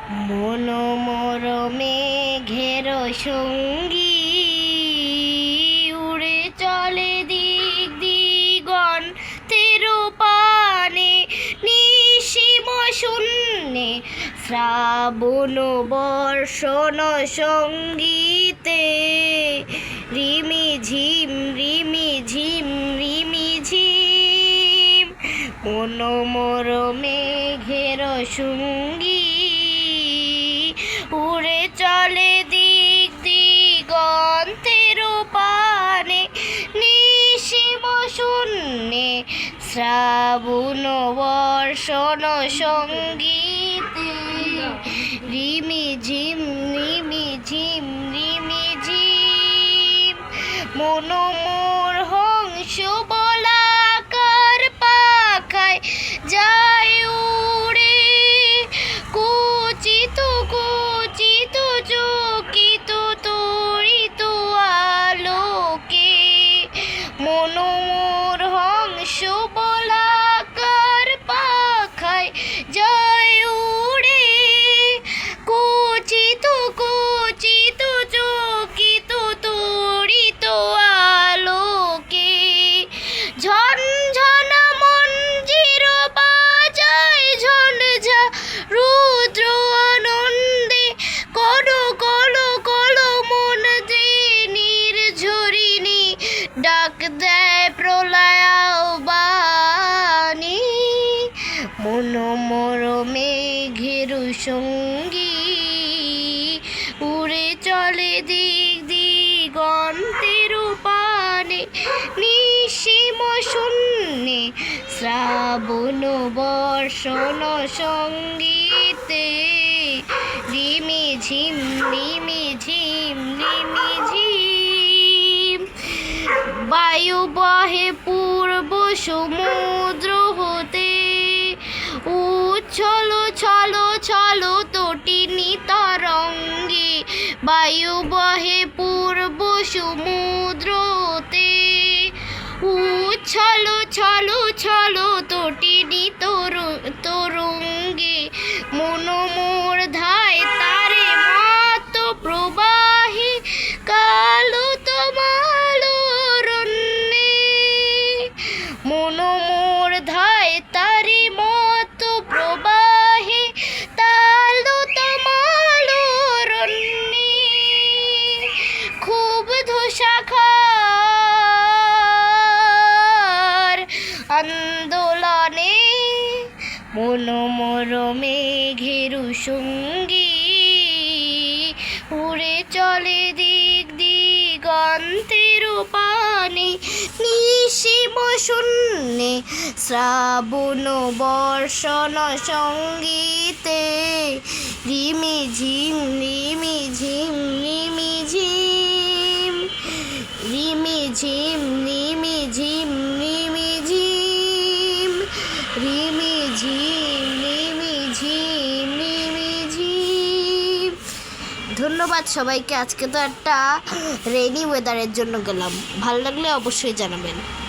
মনোমর মেঘের সঙ্গী উড়ে চলে দিক দিগন্তের পানে, নিশিম শূন্যে শ্রাবণ বর্ষণ সঙ্গীতে রিমি ঝিম রিমি ঝিম রিমি ঝিম। মনোমর মেঘের সঙ্গী উড়ে চলে দিক দিগন্তের পানে, নিশিম শূন্যে শ্রাবণ বর্ষণ সঙ্গীতে রিমি ঝিম রিমি ঝিম রিমি ঝিম। মনোমোর হংস বলাকার পাখায় যায় উড়ে, কুচিত কুচিত চকিত তড়িত আলোকে। মনোমোর হংস বলাকার পাখায় যায় উড়ে, কুচিত কুচিত চকিত তড়িত আলোকে। ঝনঝনা মঞ্জির বাজায় ঝঞ্ঝা রুদ্র আনন্দে, কলো কলো কলো মন যে নির্ঝরিণী ডাক দেয় প্রলয় আহ্বানে। মনোমর মেঘের সঙ্গী উড়ে চলে দিক দিগন্তের পানে, নিশিম শূন্যে শ্রাবণ বর্ষণ সঙ্গীতে রিমি ঝিম রিমি ঝিম রিমি ঝিম। বায়ু বহে পূর্ব সমুদ্র হতে, উচ্ছল ছল ছল তটিনী তরঙ্গে। বায়ু বহে পূর্ব সমুদ্র হতে, উচ্ছল ছল ছল তটিনী তরঙ্গে। মনোমোর ধায় তারে মাত প্রবাহে, কালো তমাল অরণ্যে। মনোমোর ধায় তারে মত প্রবাহে, কালো তমাল অরণ্যে। ক্ষুব্ধ শাখার আন্দোলনে মনোমর মেঘের সঙ্গী উড়ে চলে দিক দিগন্তের পানে, নিশিম শূন্যে শ্রাবণ বর্ষণ সঙ্গীতে রিমি ঝিম রিমি ঝিম রিমি ঝিম রিমি ঝিম রিমি ঝিম রিমি ঝিম রিমি ঝিম রিমি ঝিম রিমি ঝিম। ধন্যবাদ সবাইকে। আজকে তো একটা রেইনি ওয়েদারের জন্য গেলাম, ভালো লাগলে অবশ্যই জানাবেন।